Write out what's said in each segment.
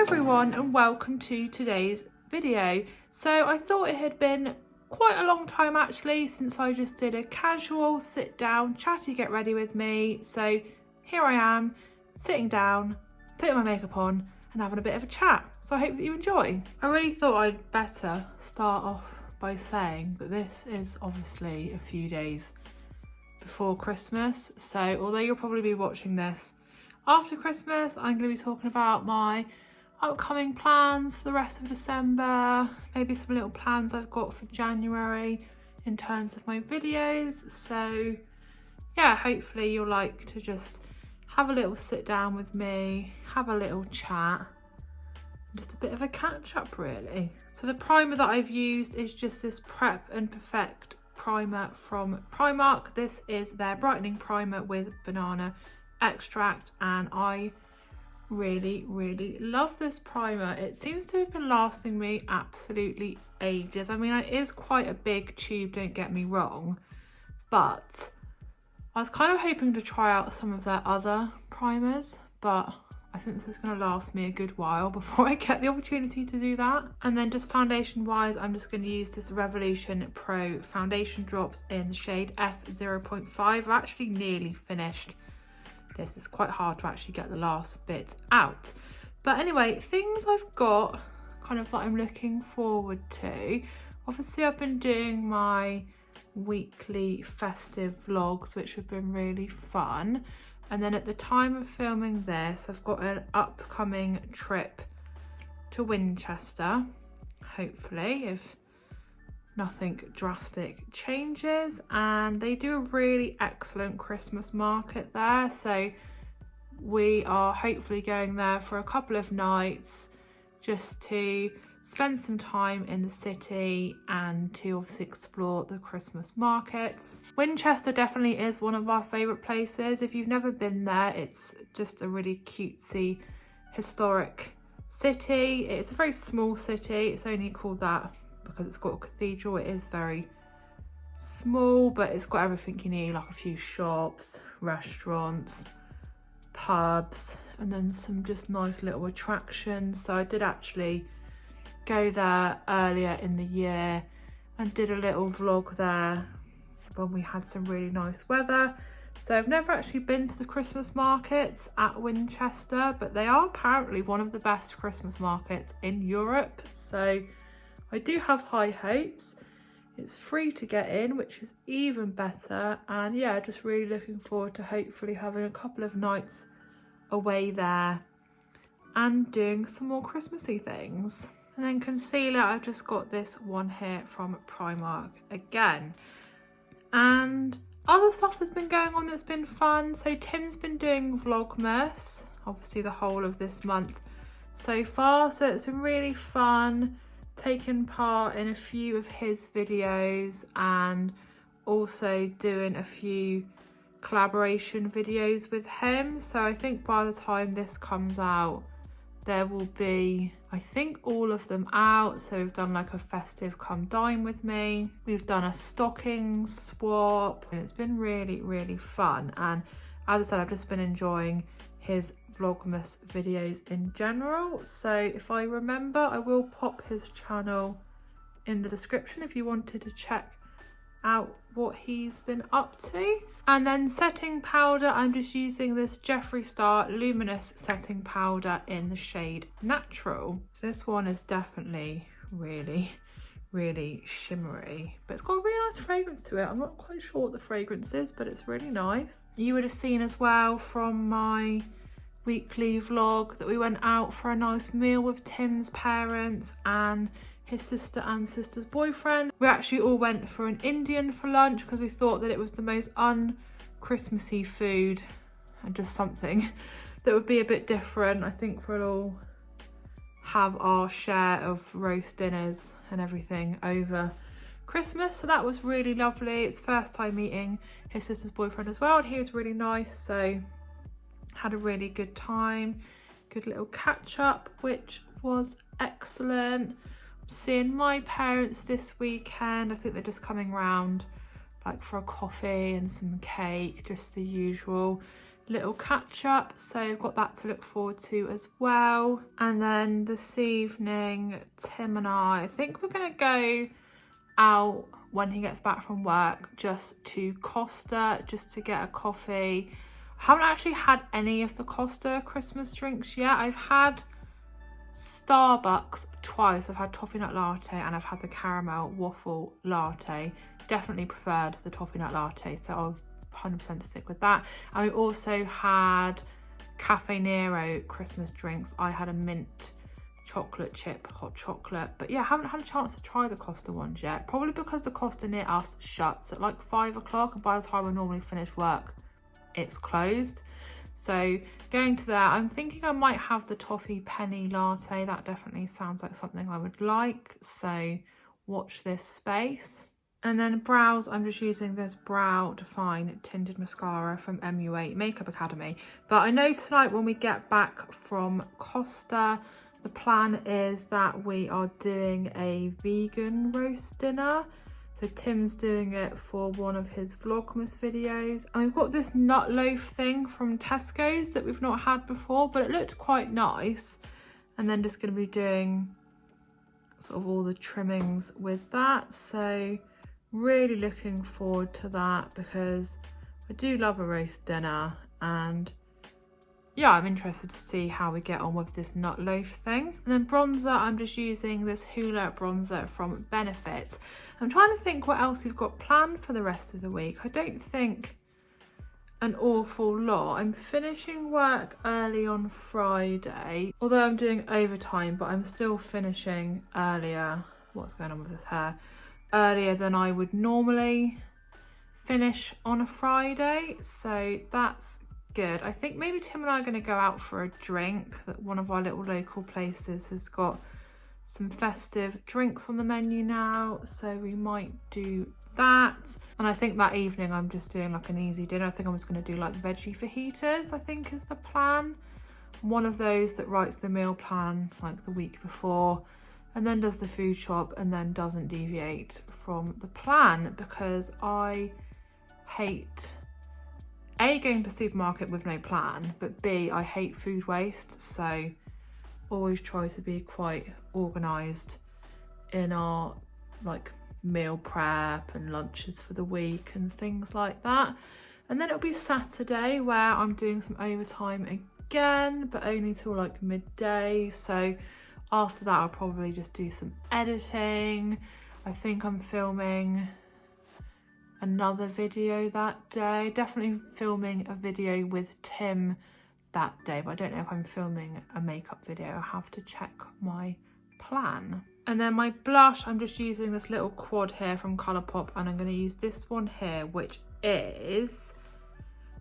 everyone and welcome to today's video. So I thought it had been quite a long time actually since I just did a casual sit down chatty get ready with me. So here I am sitting down, putting my makeup on and having a bit of a chat. So I hope that you enjoy. I really thought I'd better start off by saying that this is obviously a few days before Christmas. So although you'll probably be watching this after Christmas, I'm going to be talking about my upcoming plans for the rest of December, maybe some little plans I've got for January in terms of my videos. So yeah, hopefully you'll like to just have a little sit down with me, have a little chat, just a bit of a catch up really. So the primer that I've used is just this Prep and Perfect primer from Primark. This is their brightening primer with banana extract and I really love this primer. It seems to have been lasting me absolutely ages. I mean, it is quite a big tube, don't get me wrong, but I was kind of hoping to try out some of their other primers, but I think this is going to last me a good while before I get the opportunity to do that. And then just foundation wise, I'm just going to use this Revolution Pro foundation drops in the shade F0.5. I've actually nearly finished this. Is quite hard to actually get the last bit out, but anyway, things I've got kind of that I'm looking forward to. Obviously I've been doing my weekly festive vlogs which have been really fun, and then at the time of filming this I've got an upcoming trip to Winchester, hopefully if nothing drastic changes, and they do a really excellent Christmas market there, so we are hopefully going there for a couple of nights just to spend some time in the city and to obviously explore the Christmas markets. Winchester definitely is one of our favourite places. If you've never been there, it's just a really cutesy historic city. It's a very small city, it's only called that because it's got a cathedral. It is very small, but it's got everything you need, like a few shops, restaurants, pubs, and then some just nice little attractions. So I did actually go there earlier in the year and did a little vlog there when we had some really nice weather. So I've never actually been to the Christmas markets at Winchester, but they are apparently one of the best Christmas markets in Europe. So I do have high hopes. It's free to get in, which is even better, and yeah, just really looking forward to hopefully having a couple of nights away there and doing some more Christmassy things. And then concealer, I've just got this one here from Primark again. And other stuff that's been going on that's been fun. So Tim's been doing Vlogmas, obviously the whole of this month so far, so it's been really fun taking part in a few of his videos and also doing a few collaboration videos with him. So I think by the time this comes out there will be, I think, all of them out. So we've done like a festive come dine with me, we've done a stocking swap, and it's been really fun. And as I said, I've just been enjoying his Vlogmas videos in general. So if I remember, I will pop his channel in the description if you wanted to check out what he's been up to. And then setting powder, I'm just using this Jeffree Star Luminous setting powder in the shade Natural. This one is definitely really shimmery, but it's got a really nice fragrance to it. I'm not quite sure what the fragrance is, but it's really nice. You would have seen as well from my weekly vlog that we went out for a nice meal with Tim's parents and his sister and sister's boyfriend. We actually all went for an Indian for lunch because we thought that it was the most un-Christmassy food and just something that would be a bit different. I think we'll all have our share of roast dinners and everything over Christmas, so that was really lovely. It's first time meeting his sister's boyfriend as well, and he was really nice, so had a really good time, good little catch up, which was excellent. Seeing my parents this weekend. I think they're just coming round like for a coffee and some cake, just the usual. little catch up, so I've got that to look forward to as well. And then this evening, Tim and I think we're gonna go out when he gets back from work, just to Costa, just to get a coffee. I haven't actually had any of the Costa Christmas drinks yet. I've had Starbucks twice. I've had toffee nut latte and I've had the caramel waffle latte. Definitely preferred the toffee nut latte, so I'll 100% stick with that. And we also had Cafe Nero Christmas drinks. I had a mint chocolate chip hot chocolate, but yeah, I haven't had a chance to try the Costa ones yet, probably because the Costa near us shuts at like 5 o'clock, and by the time I normally finish work it's closed. So going to there, I'm thinking I might have the toffee penny latte. That definitely sounds like something I would like, so watch this space. And then brows, I'm just using this Brow Define tinted mascara from MUA Makeup Academy. But I know tonight when we get back from Costa, the plan is that we are doing a vegan roast dinner. So Tim's doing it for one of his Vlogmas videos. And we've got this nut loaf thing from Tesco's that we've not had before, but it looked quite nice. And then just going to be doing sort of all the trimmings with that. So really looking forward to that, because I do love a roast dinner, and yeah, I'm interested to see how we get on with this nut loaf thing. And then bronzer, I'm just using this Hoola bronzer from Benefit. I'm trying to think what else we've got planned for the rest of the week. I don't think an awful lot. I'm finishing work early on Friday, although I'm doing overtime, but I'm still finishing earlier. What's going on with this hair? Earlier than I would normally finish on a Friday, so that's good. I think maybe Tim and I are going to go out for a drink. That one of our little local places has got some festive drinks on the menu now, so we might do that. And I think that evening I'm just doing like an easy dinner. I think I'm just going to do like veggie fajitas, I think is the plan. One of those that writes the meal plan like the week before, and then does the food shop, and then doesn't deviate from the plan, because I hate A, going to the supermarket with no plan, but B, I hate food waste, so always try to be quite organised in our like meal prep and lunches for the week and things like that. And then it'll be Saturday where I'm doing some overtime again, but only till like midday, so after that I'll probably just do some editing. I think I'm filming another video that day, definitely filming a video with Tim that day, but I don't know if I'm filming a makeup video. I have to check my plan. And then my blush, I'm just using this little quad here from Colourpop, and I'm going to use this one here, which is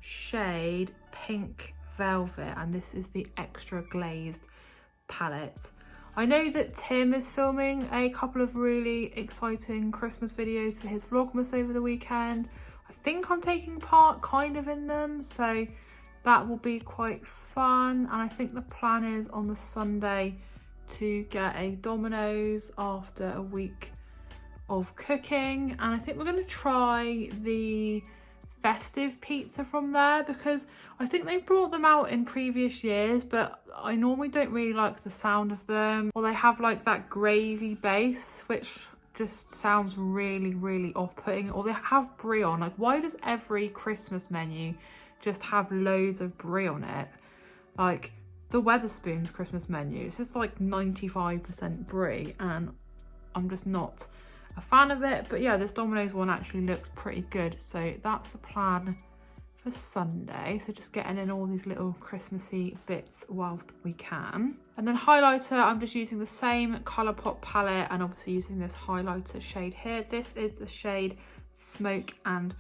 shade Pink Velvet, and this is the Extra Glazed palette. I know that Tim is filming a couple of really exciting Christmas videos for his Vlogmas over the weekend. I think I'm taking part kind of in them, so that will be quite fun. And I think the plan is on the Sunday to get a Domino's after a week of cooking. And I think we're going to try the festive pizza from there, because I think they've brought them out in previous years, but I normally don't really like the sound of them, or they have like that gravy base which just sounds really off-putting, or they have brie on. Like, why does every Christmas menu just have loads of brie on it? Like the Wetherspoons Christmas menu, it's just like 95% brie, and I'm just not a fan of it. But yeah, this Domino's one actually looks pretty good, so that's the plan for Sunday. So just getting in all these little Christmassy bits whilst we can. And then highlighter, I'm just using the same Colourpop palette, and obviously using this highlighter shade here. This is the shade Smoke and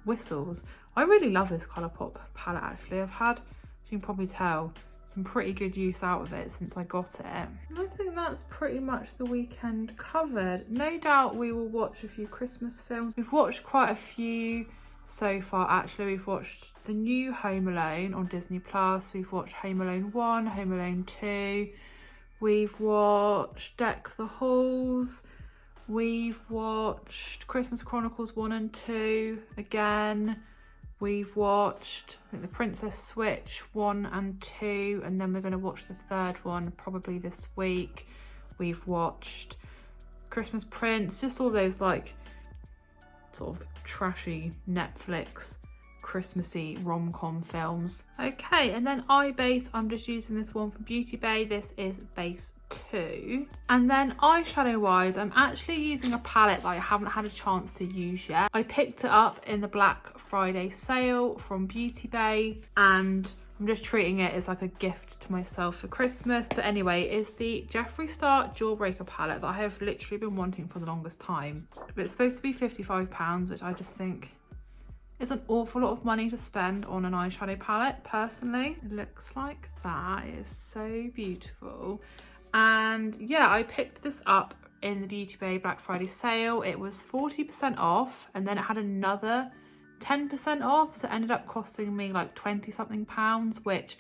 Whistles. I really love this Colourpop palette actually. I've had, as you can probably tell, some pretty good use out of it since I got it. And I think that's pretty much the weekend covered. No doubt we will watch a few Christmas films. We've watched quite a few so far actually. We've watched the new Home Alone on Disney Plus. We've watched Home Alone 1, Home Alone 2. We've watched Deck the Halls. We've watched Christmas Chronicles 1 and 2 again. We've watched, I think, The Princess Switch 1 and 2, and then we're going to watch the third one probably this week. We've watched Christmas Prince, just all those like sort of trashy Netflix Christmassy rom-com films. Okay, and then eye base, I'm just using this one from Beauty Bay. This is base 2. And then eyeshadow wise, I'm actually using a palette that I haven't had a chance to use yet. I picked it up in the Black Friday sale from Beauty Bay, and I'm just treating it as like a gift to myself for Christmas. But anyway, it's the Jeffree Star Jawbreaker palette that I have literally been wanting for the longest time. But it's supposed to be £55, which I just think is an awful lot of money to spend on an eyeshadow palette, personally. It looks like that. It is so beautiful. And yeah, I picked this up in the Beauty Bay Black Friday sale. It was 40% off, and then it had another 10% off, so it ended up costing me like 20 something pounds, which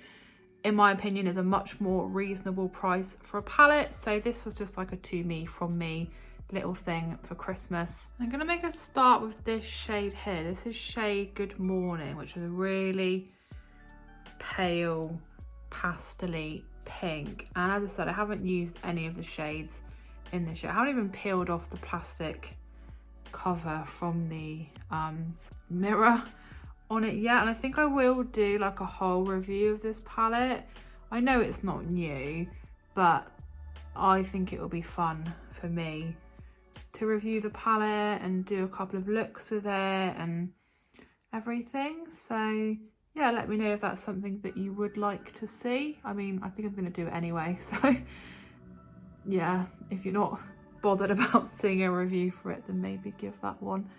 in my opinion is a much more reasonable price for a palette. So this was just like a to me from me little thing for Christmas. I'm gonna make a start with this shade here. This is shade Good Morning, which is a really pale pastel-y pink, and as I said, I haven't used any of the shades in this yet. I haven't even peeled off the plastic cover from the mirror on it yet, and I think I will do like a whole review of this palette. I know it's not new, but I think it will be fun for me to review the palette and do a couple of looks with it and everything. So yeah, let me know if that's something that you would like to see. I mean, I think I'm going to do it anyway, so yeah, if you're not bothered about seeing a review for it, then maybe give that one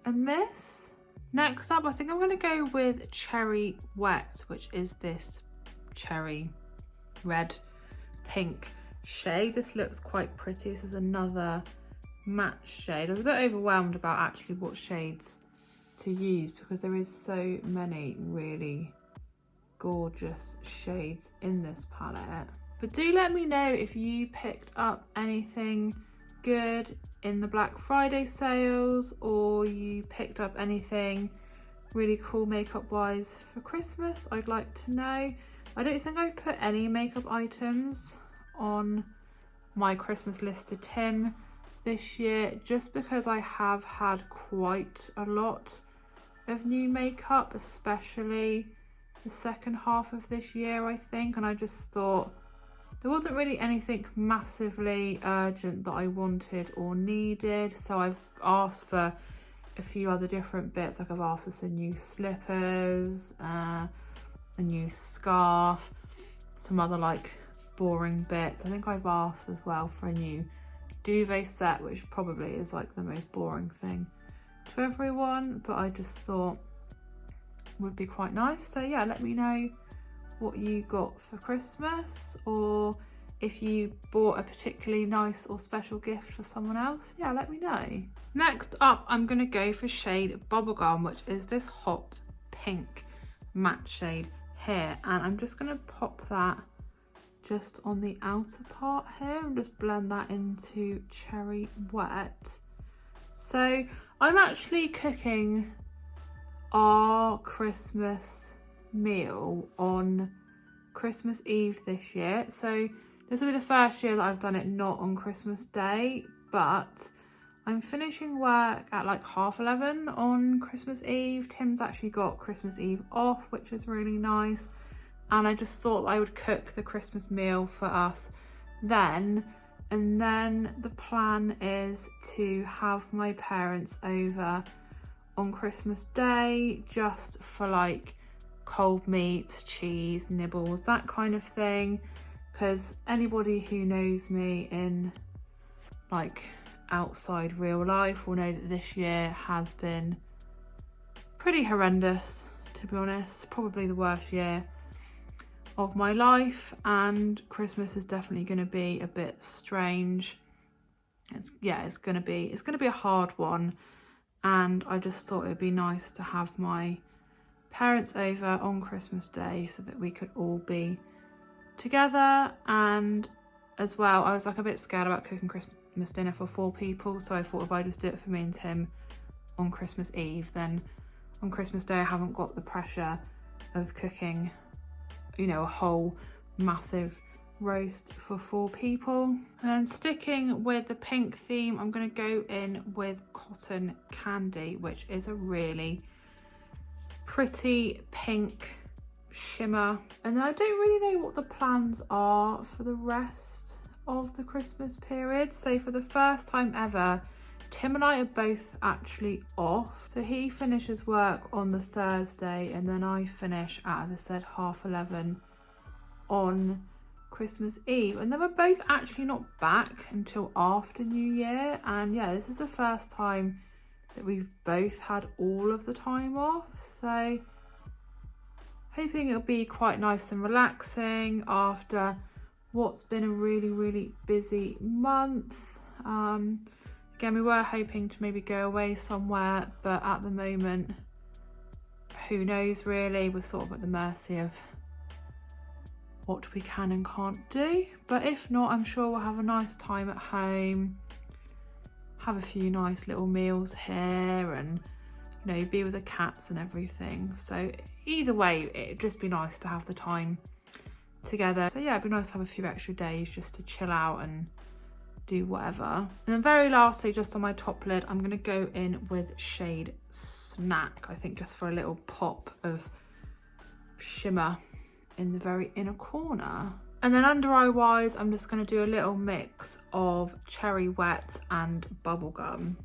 a miss. Next up, I think I'm going to go with Cherry Wet, which is this cherry red pink shade. This looks quite pretty. This is another matte shade. I was a bit overwhelmed about actually what shades to use because there is so many really gorgeous shades in this palette. But do let me know if you picked up anything good in the Black Friday sales, or you picked up anything really cool makeup wise for Christmas. I'd like to know. I don't think I've put any makeup items on my Christmas list to Tim this year, just because I have had quite a lot of new makeup, especially the second half of this year, I think, and I just thought there wasn't really anything massively urgent that I wanted or needed, so I've asked for a few other different bits. Like I've asked for some new slippers, a new scarf, some other like boring bits. I think I've asked as well for a new duvet set, which probably is like the most boring thing to everyone, but I just thought would be quite nice. So yeah, let me know what you got for Christmas, or if you bought a particularly nice or special gift for someone else. Yeah, let me know. Next up, I'm gonna go for shade Bubblegum, which is this hot pink matte shade here, and I'm just gonna pop that just on the outer part here and just blend that into Cherry Wet. So I'm actually cooking our Christmas meal on Christmas Eve this year, so this will be the first year that I've done it not on Christmas Day, but I'm finishing work at like 11:30 on Christmas Eve. Tim's actually got Christmas Eve off, which is really nice, and I just thought I would cook the Christmas meal for us then, and then the plan is to have my parents over on Christmas Day just for like cold meats, cheese, nibbles, that kind of thing, because anybody who knows me in like outside real life will know that this year has been pretty horrendous, to be honest. Probably the worst year of my life, and Christmas is definitely going to be a bit strange. It's going to be a hard one, and I just thought it would be nice to have my parents over on Christmas Day so that we could all be together. And as well, I was like a bit scared about cooking Christmas dinner for 4 people, so I thought if I just do it for me and Tim on Christmas Eve, then on Christmas Day I haven't got the pressure of cooking, you know, a whole massive roast for 4 people. And sticking with the pink theme, I'm going to go in with Cotton Candy, which is a really pretty pink shimmer. And I don't really know what the plans are for the rest of the Christmas period. So for the first time ever, Tim and I are both actually off. So he finishes work on the Thursday and then I finish at, as I said, 11:30 on Christmas Eve. And then we're both actually not back until after New Year. And yeah, this is the first time that we've both had all of the time off. So hoping it'll be quite nice and relaxing after what's been a really busy month. Again, we were hoping to maybe go away somewhere, but at the moment, who knows really. We're sort of at the mercy of what we can and can't do. But if not, I'm sure we'll have a nice time at home, have a few nice little meals here and, you know, be with the cats and everything. So either way, it'd just be nice to have the time together. So yeah, it'd be nice to have a few extra days just to chill out and do whatever. And then very lastly, just on my top lid, I'm going to go in with shade Snack, I think, just for a little pop of shimmer in the very inner corner. And then under eye wise, I'm just going to do a little mix of Cherry Wet and Bubblegum.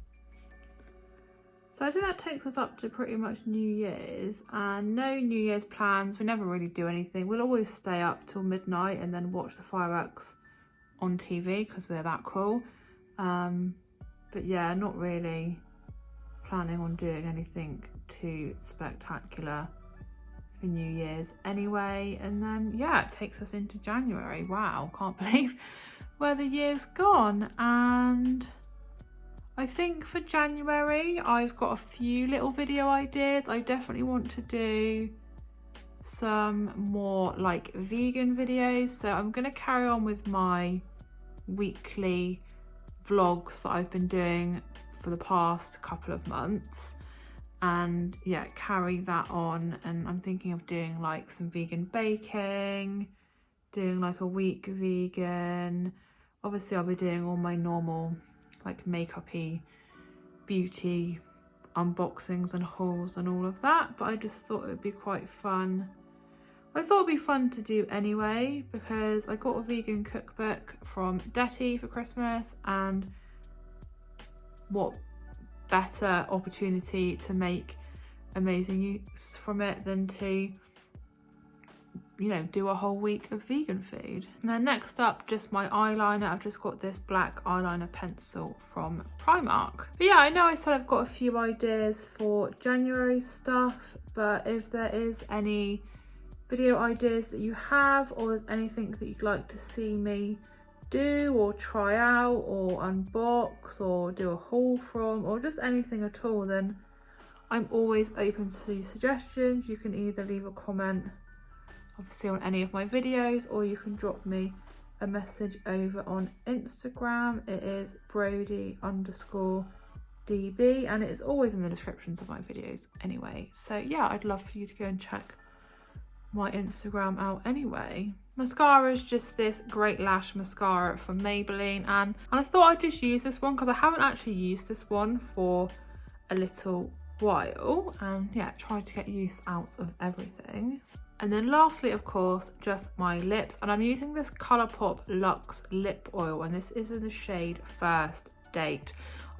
So I think that takes us up to pretty much New Year's, and no New Year's plans. We never really do anything. We'll always stay up till midnight and then watch the fireworks on TV because we're that cool. But yeah, not really planning on doing anything too spectacular for New Year's anyway. And then yeah, it takes us into January. Wow, can't believe where the year's gone. And I think for January I've got a few little video ideas. I definitely want to do some more like vegan videos, so I'm going to carry on with my weekly vlogs that I've been doing for the past couple of months, and yeah, carry that on. And I'm thinking of doing like some vegan baking, doing like a week vegan. Obviously I'll be doing all my normal like makeup-y beauty unboxings and hauls and all of that, but I just thought it would be quite fun. I thought it'd be fun to do anyway because I got a vegan cookbook from Detty for Christmas, and what better opportunity to make amazing use from it than to, you know, do a whole week of vegan food. And then next up, just my eyeliner. I've just got this black eyeliner pencil from Primark. But yeah, I know I said I've got a few ideas for January stuff, but if there is any video ideas that you have, or there's anything that you'd like to see me do or try out or unbox or do a haul from, or just anything at all, then I'm always open to suggestions. You can either leave a comment obviously on any of my videos, or you can drop me a message over on Instagram. It is Brodie_DB, and it is always in the descriptions of my videos anyway. So yeah, I'd love for you to go and check my Instagram out anyway. Mascara is just this Great Lash mascara from Maybelline, and I thought I'd just use this one because I haven't actually used this one for a little while, and yeah, try to get use out of everything. And then lastly, of course, just my lips, and I'm using this Colourpop Luxe lip oil, and this is in the shade First Date.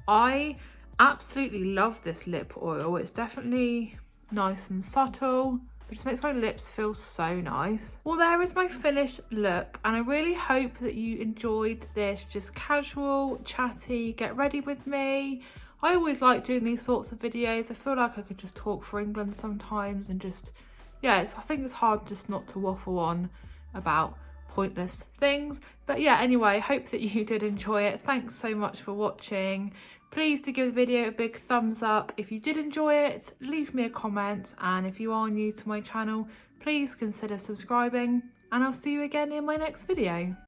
I absolutely love this lip oil. It's definitely nice and subtle, but it just makes my lips feel so nice. Well, there is my finished look, and I really hope that you enjoyed this just casual, chatty, get ready with me. I always like doing these sorts of videos. I feel like I could just talk for England sometimes and just, yeah, I think it's hard just not to waffle on about pointless things. But yeah, anyway, I hope that you did enjoy it. Thanks so much for watching. Please do give the video a big thumbs up. If you did enjoy it, leave me a comment, and if you are new to my channel, please consider subscribing, and I'll see you again in my next video.